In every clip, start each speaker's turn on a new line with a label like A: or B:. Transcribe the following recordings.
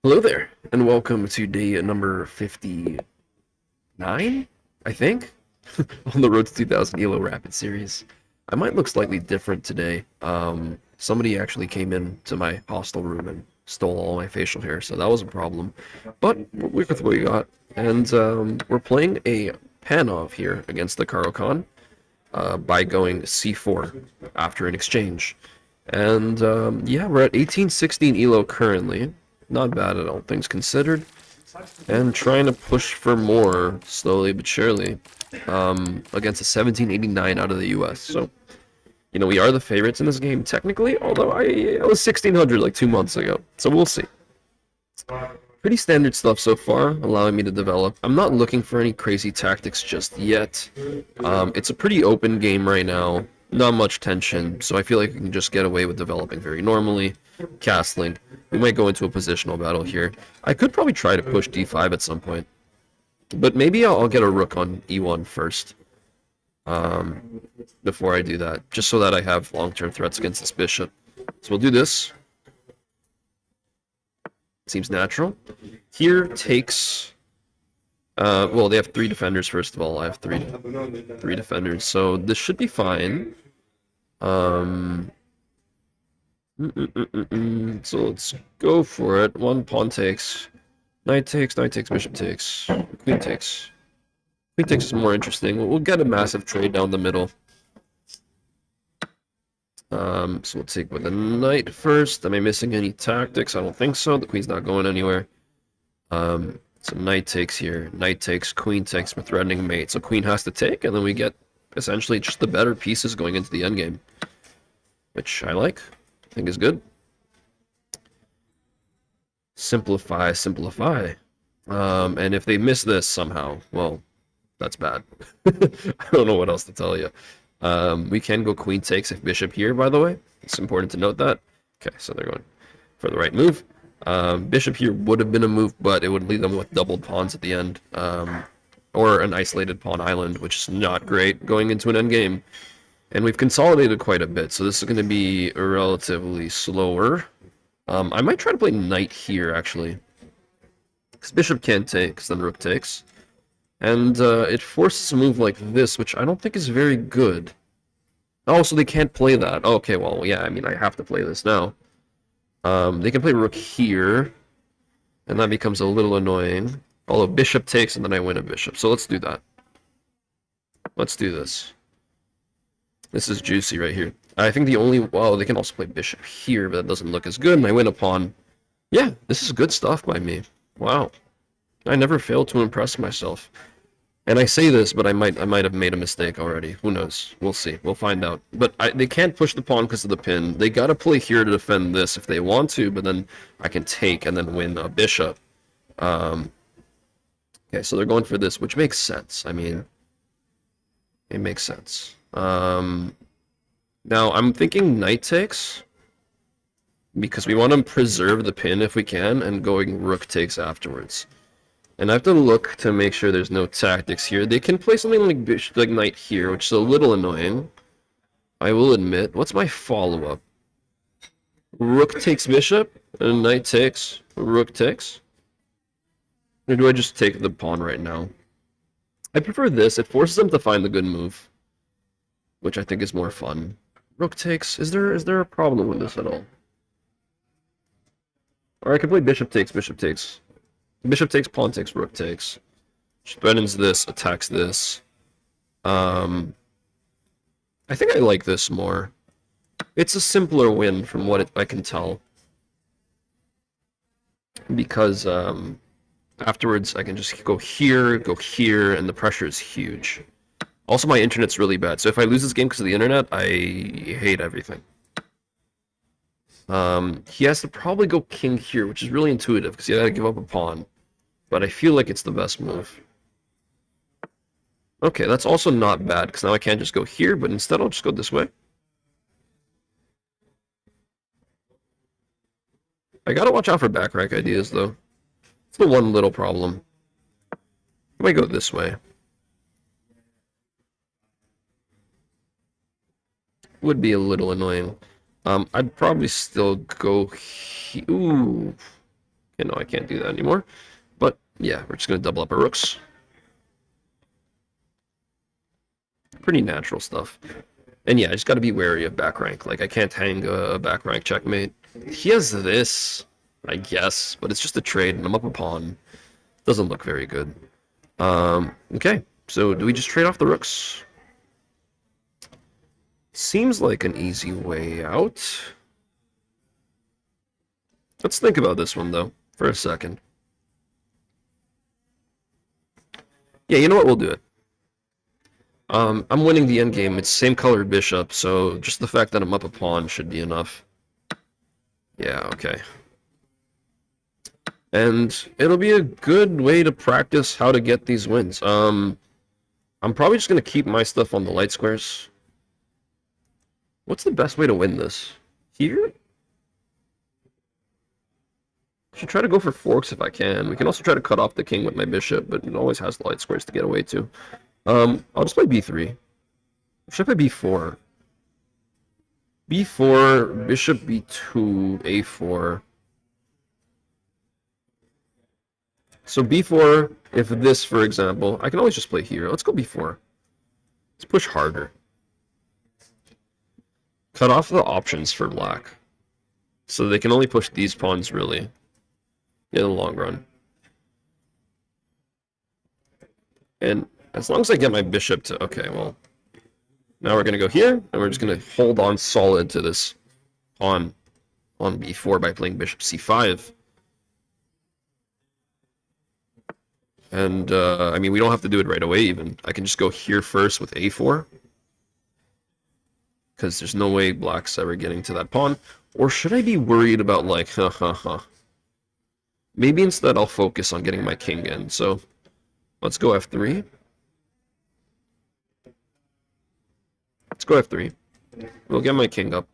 A: Hello there, and welcome to day number 59, I think, on the Road to 2000 ELO Rapid Series. I might look slightly different today. Somebody actually came in to my hostel room and stole all my facial hair, so that was a problem. But we'll work with what we got, and we're playing a Panov here against the Caro Kann by going C4 after an exchange. And yeah, we're at 1816 ELO currently. Not bad at all, things considered. And trying to push for more, slowly but surely, against a 1789 out of the US. So, we are the favorites in this game, technically, although I was 1600 like 2 months ago. So we'll see. Pretty standard stuff so far, allowing me to develop. I'm not looking for any crazy tactics just yet. It's a pretty open game right now, not much tension, so I feel like I can just get away with developing very normally, castling. We might go into a positional battle here. I could probably try to push d5 at some point, but maybe I'll get a rook on e1 first before I do that, just so that I have long-term threats against this bishop. So we'll do this. Seems natural. Here takes... well, they have three defenders, first of all. I have three defenders, so this should be fine. So let's go for it. One pawn takes. Knight takes, bishop takes. Queen takes. Queen takes is more interesting. We'll get a massive trade down the middle. So we'll take with the knight first. Am I missing any tactics? I don't think so. The queen's not going anywhere. So knight takes here. Knight takes, queen takes. We're threatening mate. So queen has to take, and then we get essentially just the better pieces going into the endgame. Which I like. I think is good. Simplify, simplify. And if they miss this somehow, well, that's bad. I don't know what else to tell you. We can go queen takes if bishop here, by the way. It's important to note that. Okay, so they're going for the right move. Bishop here would have been a move, but it would leave them with doubled pawns at the end. Or an isolated pawn island, which is not great going into an endgame. And we've consolidated quite a bit, so this is going to be relatively slower. I might try to play knight here, actually. Because bishop can't take, because then rook takes. And it forces a move like this, which I don't think is very good. Oh, so they can't play that. Okay, well, yeah, I mean, I have to play this now. They can play rook here, and that becomes a little annoying. Although bishop takes, and then I win a bishop. So let's do that. Let's do this. This is juicy right here. I think the only... Well, they can also play bishop here, but that doesn't look as good, and I win a pawn. Yeah, this is good stuff by me. Wow. I never failed to impress myself. And I say this, but I might have made a mistake already. Who knows? We'll see. We'll find out. But they can't push the pawn because of the pin. They gotta play here to defend this if they want to, but then I can take and then win a bishop. Okay, so they're going for this, which makes sense. I mean, it makes sense. Now, I'm thinking knight takes, because we want to preserve the pin if we can, and going rook takes afterwards. And I have to look to make sure there's no tactics here. They can play something like bishop, like knight here, which is a little annoying. I will admit. What's my follow-up? Rook takes bishop, and knight takes, rook takes? Or do I just take the pawn right now? I prefer this. It forces them to find the good move, which I think is more fun. Rook takes. Is there a problem with this at all? Or I can play bishop takes, bishop takes. Bishop takes, pawn takes, rook takes. She threatens this, attacks this. I think I like this more. It's a simpler win from what I can tell. Because afterwards I can just go here, and the pressure is huge. Also, my internet's really bad, so if I lose this game because of the internet, I hate everything. He has to probably go king here, which is really intuitive, because he had to give up a pawn. But I feel like it's the best move. Okay, that's also not bad, because now I can't just go here, but instead I'll just go this way. I gotta watch out for back rack ideas, though. It's the one little problem. I might go this way. Would be a little annoying. I'd probably still go... Ooh. Okay, no, I can't do that anymore. But yeah, we're just gonna double up our rooks. Pretty natural stuff. And yeah, I just gotta be wary of back rank. Like, I can't hang a back rank checkmate. He has this, I guess, but it's just a trade, and I'm up a pawn. Doesn't look very good. Okay, so do we just trade off the rooks? Seems like an easy way out. Let's think about this one, though, for a second. Yeah, you know what? We'll do it. I'm winning the endgame. It's same colored bishop, so just the fact that I'm up a pawn should be enough. Yeah, okay. And it'll be a good way to practice how to get these wins. I'm probably just going to keep my stuff on the light squares. What's the best way to win this? Here? I should try to go for forks if I can. We can also try to cut off the king with my bishop, but it always has the light squares to get away to. I'll just play b3. Should I play b4? b4, bishop b2, a4. So b4, if this, for example, I can always just play here. Let's go b4. Let's push harder. Cut off the options for black. So they can only push these pawns, really, in the long run. And as long as I get my bishop to... Okay, well... Now we're going to go here, and we're just going to hold on solid to this pawn on b4 by playing bishop c5. And, I mean, we don't have to do it right away, even. I can just go here first with a4. Because there's no way black's ever getting to that pawn. Or should I be worried about, like, Maybe instead I'll focus on getting my king in. So, let's go f3. Let's go f3. We'll get my king up.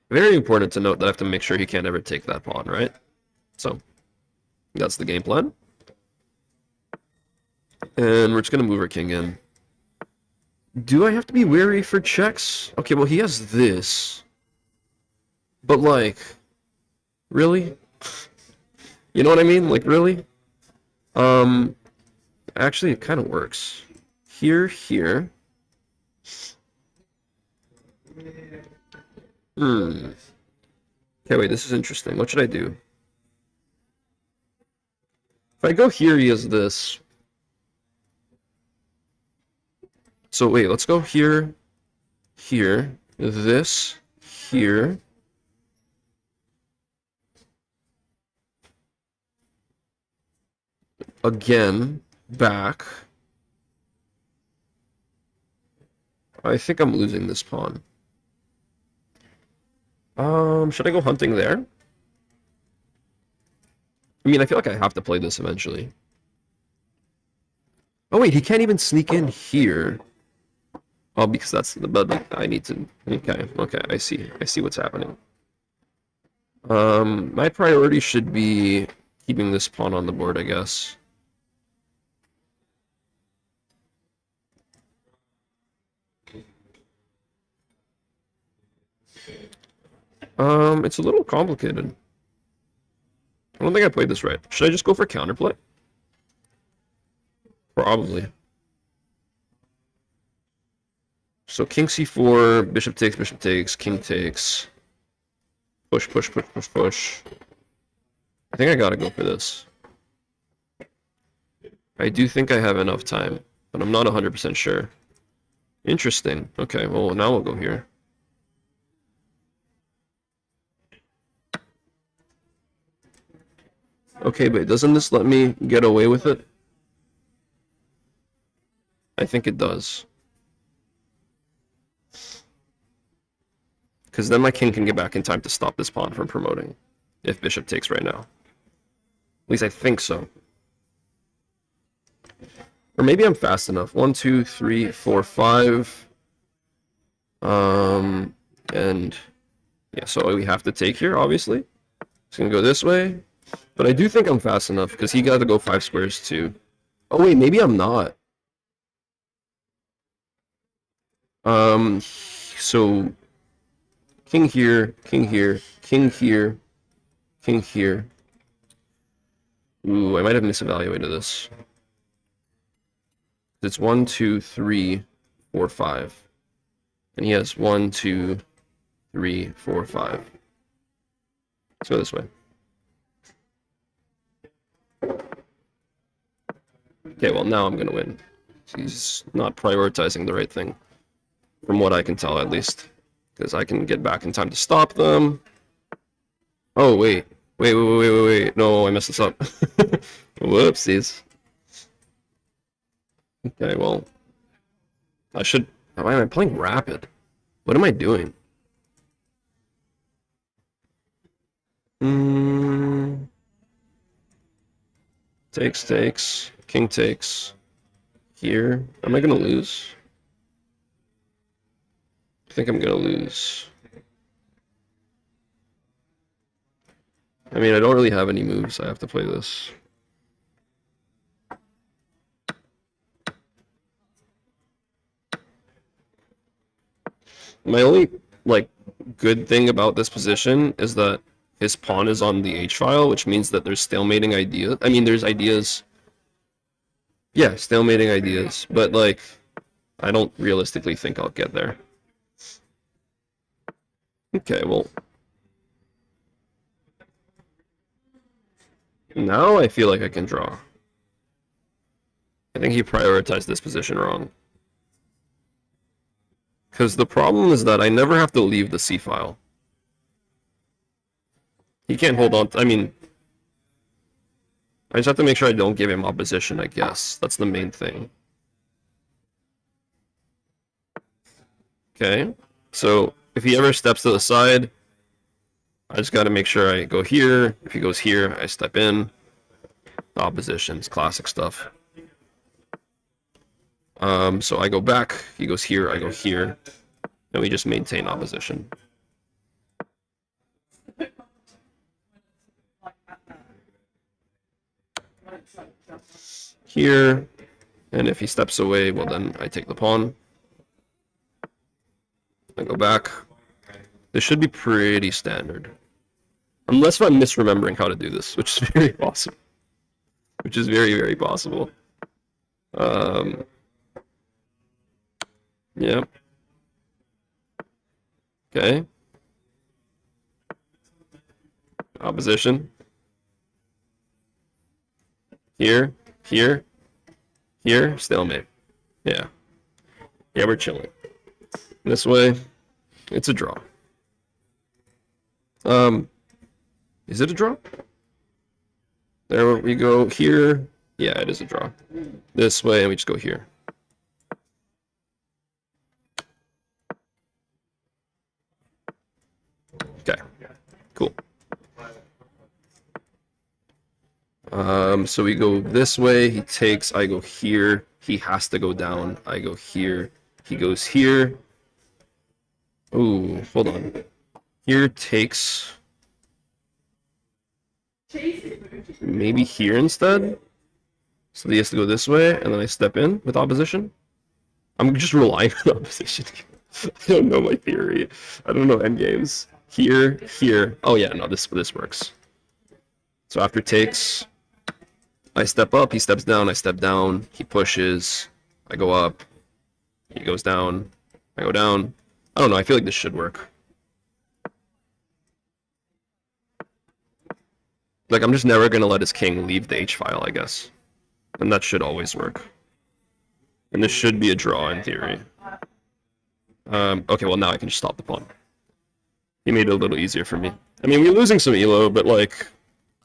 A: Very important to note that I have to make sure he can't ever take that pawn, right? So, that's the game plan. And we're just going to move our king in. Do I have to be wary for checks? Okay, well, he has this. But, like, really? You know what I mean? Like, really? Actually, it kind of works. Here. Okay, wait, this is interesting. What should I do? If I go here, he has this. So wait, let's go here, this, here. Again, back. I think I'm losing this pawn. Should I go hunting there? I mean, I feel like I have to play this eventually. Oh wait, he can't even sneak in here. Oh, because that's the bed. I need to. Okay, I see what's happening. My priority should be keeping this pawn on the board, I guess. It's a little complicated. I don't think I played this right. Should I just go for counterplay? Probably. So king c4, bishop takes, king takes. Push. I think I gotta go for this. I do think I have enough time, but I'm not 100% sure. Interesting. Okay, well, now we'll go here. Okay, but doesn't this let me get away with it? I think it does. Because then my king can get back in time to stop this pawn from promoting, if bishop takes right now. At least I think so. Or maybe I'm fast enough. 1, 2, 3, 4, 5. And yeah, so we have to take here, obviously. It's gonna go this way. But I do think I'm fast enough, because he got to go 5 squares too. Oh wait, maybe I'm not. So king here, king here, king here, king here. Ooh, I might have misevaluated this. It's 1, 2, 3, 4, 5. And he has 1, 2, 3, 4, 5. Let's go this way. Okay, well, now I'm gonna win. He's not prioritizing the right thing. From what I can tell, at least. Because I can get back in time to stop them. Oh, wait. Wait. No, I messed this up. Whoopsies. Okay, well. I should... Why am I playing rapid? What am I doing? Takes. King takes. Here. Am I gonna lose? I think I'm gonna lose. I mean, I don't really have any moves. I have to play this. My only, like, good thing about this position is that his pawn is on the H-file, which means that there's stalemating ideas. I mean, there's ideas. Yeah, stalemating ideas. But, like, I don't realistically think I'll get there. Okay, well. Now I feel like I can draw. I think he prioritized this position wrong. Because the problem is that I never have to leave the C-file. He can't hold on. I mean, I just have to make sure I don't give him opposition, I guess. That's the main thing. Okay, so if he ever steps to the side, I just got to make sure I go here. If he goes here, I step in. Oppositions, classic stuff. So I go back, he goes here, I go here, and we just maintain opposition. Here, and if he steps away, well then I take the pawn. I go back. This should be pretty standard. Unless I'm misremembering how to do this, which is very possible. Which is very, very possible. Yep. Okay. Opposition. Here, stalemate. Yeah. Yeah, we're chilling. This way, it's a draw. Is it a draw? There we go here. Yeah, it is a draw. This way, and we just go here. Okay, cool. So we go this way, he takes, I go here, he has to go down, I go here, he goes here. Ooh, hold on. Here takes... Maybe here instead? So he has to go this way, and then I step in with opposition? I'm just relying on opposition. I don't know my theory. I don't know endgames. Here. Oh yeah, no, this works. So after takes, I step up, he steps down, I step down, he pushes, I go up, he goes down, I go down. I don't know, I feel like this should work. Like, I'm just never gonna let his king leave the H-file, I guess. And that should always work. And this should be a draw in theory. Okay, well now I can just stop the pawn. He made it a little easier for me. I mean, we're losing some elo, but like,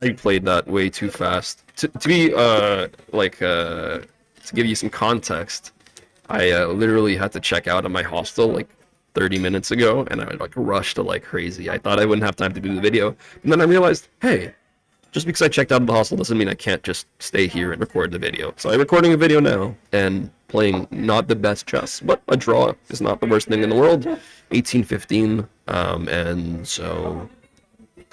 A: I played that way too fast. To give you some context, I literally had to check out of my hostel like 30 minutes ago, and I like rushed like crazy. I thought I wouldn't have time to do the video, and then I realized, hey, just because I checked out of the hostel doesn't mean I can't just stay here and record the video. So I'm recording a video now and playing not the best chess, but a draw is not the worst thing in the world. 18-15, and so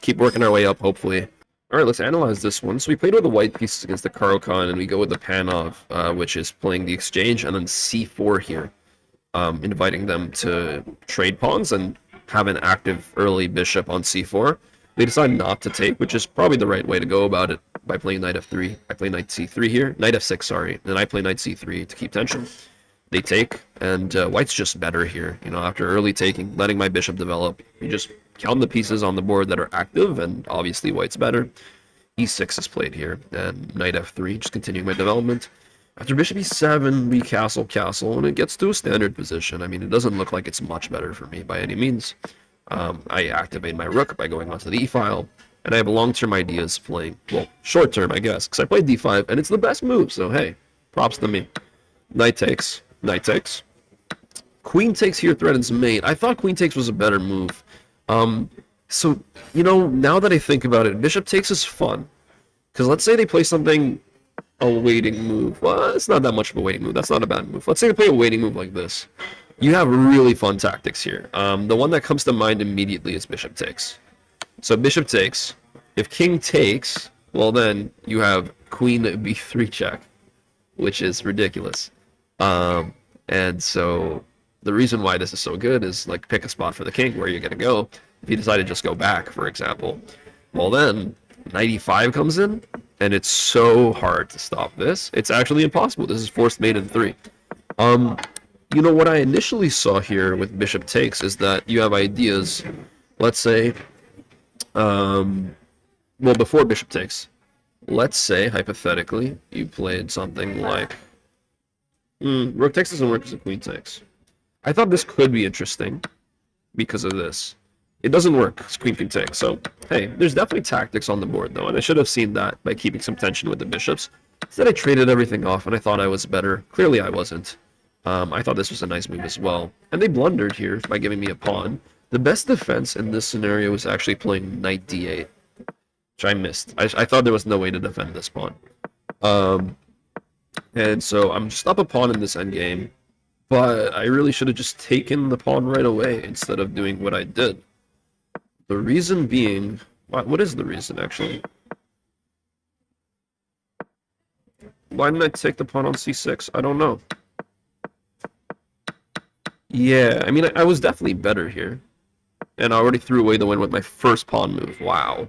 A: keep working our way up, hopefully. All right, let's analyze this one. So we played with the white pieces against the Caro Kann, and we go with the Panov, which is playing the exchange, and then c4 here, inviting them to trade pawns, and have an active early bishop on c4. They decide not to take, which is probably the right way to go about it by playing knight f3. I play knight c3 here, knight f6, sorry, then I play knight c3 to keep tension. They take, and white's just better here. You know, after early taking, letting my bishop develop, you just count the pieces on the board that are active, and obviously white's better. e6 is played here, and knight f3, just continuing my development. After bishop e7, we castle, and it gets to a standard position. I mean, it doesn't look like it's much better for me by any means. I activate my rook by going onto the e-file, and I have long-term ideas playing, well, short-term, I guess, because I played d5, and it's the best move, so hey, props to me. Knight takes, knight takes. Queen takes here threatens mate. I thought queen takes was a better move. So, you know, now that I think about it, bishop takes is fun. Because let's say they play something, a waiting move. Well, it's not that much of a waiting move. That's not a bad move. Let's say they play a waiting move like this. You have really fun tactics here. The one that comes to mind immediately is bishop takes. So bishop takes. If king takes, well then you have queen b3 check, which is ridiculous. And so the reason why this is so good is, like, pick a spot for the king where you're going to go. If you decide to just go back, for example, well then knight e5 comes in, and it's so hard to stop this. It's actually impossible. This is forced mate in 3. You know, what I initially saw here with bishop takes is that you have ideas, let's say, well, before bishop takes, let's say, hypothetically, you played something like, rook takes doesn't work because of queen takes. I thought this could be interesting because of this. It doesn't work because queen can take. So, hey, there's definitely tactics on the board, though, and I should have seen that by keeping some tension with the bishops. Instead, I traded everything off, and I thought I was better. Clearly, I wasn't. I thought this was a nice move as well. And they blundered here by giving me a pawn. The best defense in this scenario was actually playing knight d8, which I missed. I thought there was no way to defend this pawn. And so I'm just up a pawn in this endgame, but I really should have just taken the pawn right away instead of doing what I did. The reason being... What is the reason, actually? Why didn't I take the pawn on c6? I don't know. Yeah, I mean, I was definitely better here. And I already threw away the win with my first pawn move. Wow.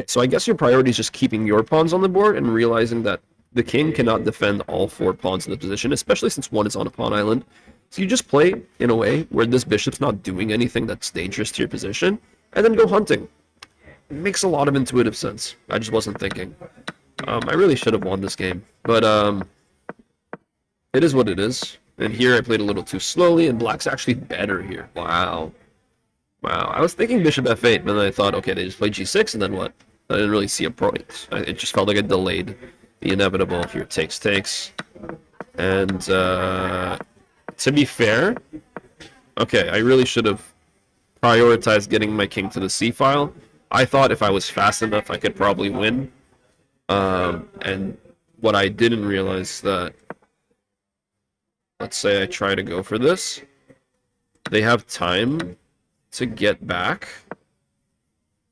A: So I guess your priority is just keeping your pawns on the board and realizing that the king cannot defend all 4 pawns in the position, especially since one is on a pawn island. So you just play in a way where this bishop's not doing anything that's dangerous to your position, and then go hunting. It makes a lot of intuitive sense. I just wasn't thinking. I really should have won this game, but it is what it is. And here I played a little too slowly, and black's actually better here. Wow. Wow. I was thinking bishop f8, but then I thought, okay, they just played g6, and then what? I didn't really see a point. It just felt like I delayed the inevitable. Here, takes. And to be fair, okay, I really should have prioritized getting my king to the c-file. I thought if I was fast enough, I could probably win. And what I didn't realize is that, let's say I try to go for this, they have time to get back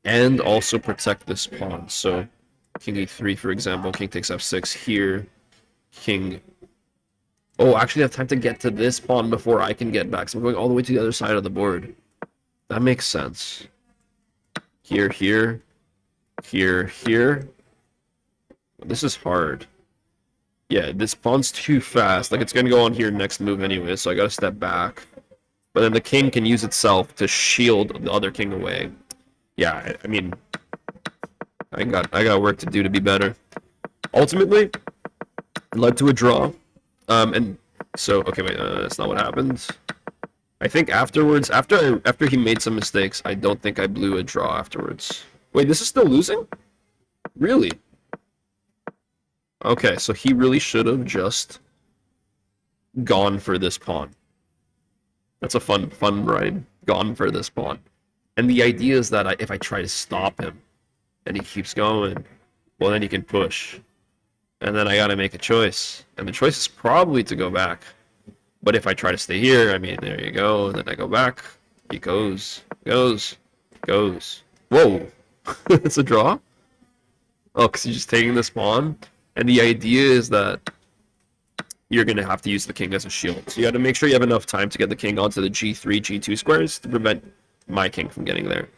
A: and also protect this pawn. So king e3, for example, king takes f6 here, king... Oh, actually I have time to get to this pawn before I can get back, so I'm going all the way to the other side of the board. That makes sense. Here. This is hard. Yeah, this pawn's too fast. Like, it's going to go on here next move anyway, so I got to step back. But then the king can use itself to shield the other king away. Yeah, I mean, I got work to do to be better. Ultimately, it led to a draw. And so, okay, wait, that's not what happened. I think afterwards, after he made some mistakes, I don't think I blew a draw afterwards. Wait, this is still losing? Really? Okay, so he really should have just gone for this pawn. That's a fun ride. Gone for this pawn. And the idea is that if I try to stop him, and he keeps going, well, then he can push. And then I gotta make a choice. And the choice is probably to go back. But if I try to stay here, I mean, there you go. And then I go back. He goes. Whoa. It's a draw? Oh, because he's just taking this pawn. And the idea is that you're going to have to use the king as a shield. So you got to make sure you have enough time to get the king onto the g3, g2 squares to prevent my king from getting there.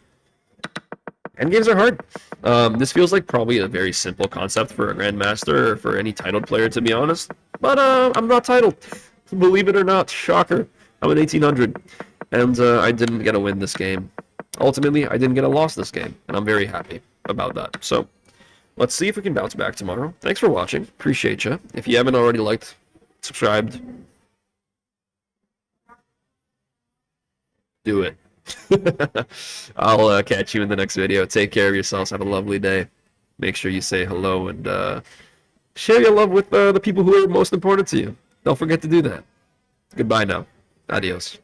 A: Endgames are hard. This feels like probably a very simple concept for a grandmaster or for any titled player, to be honest. But I'm not titled. Believe it or not, shocker. I'm an 1800, and I didn't get a win this game. Ultimately, I didn't get a loss this game, and I'm very happy about that. So, let's see if we can bounce back tomorrow. Thanks for watching. Appreciate you. If you haven't already liked, subscribed, do it. I'll catch you in the next video. Take care of yourselves. Have a lovely day. Make sure you say hello and share your love with the people who are most important to you. Don't forget to do that. Goodbye now. Adios.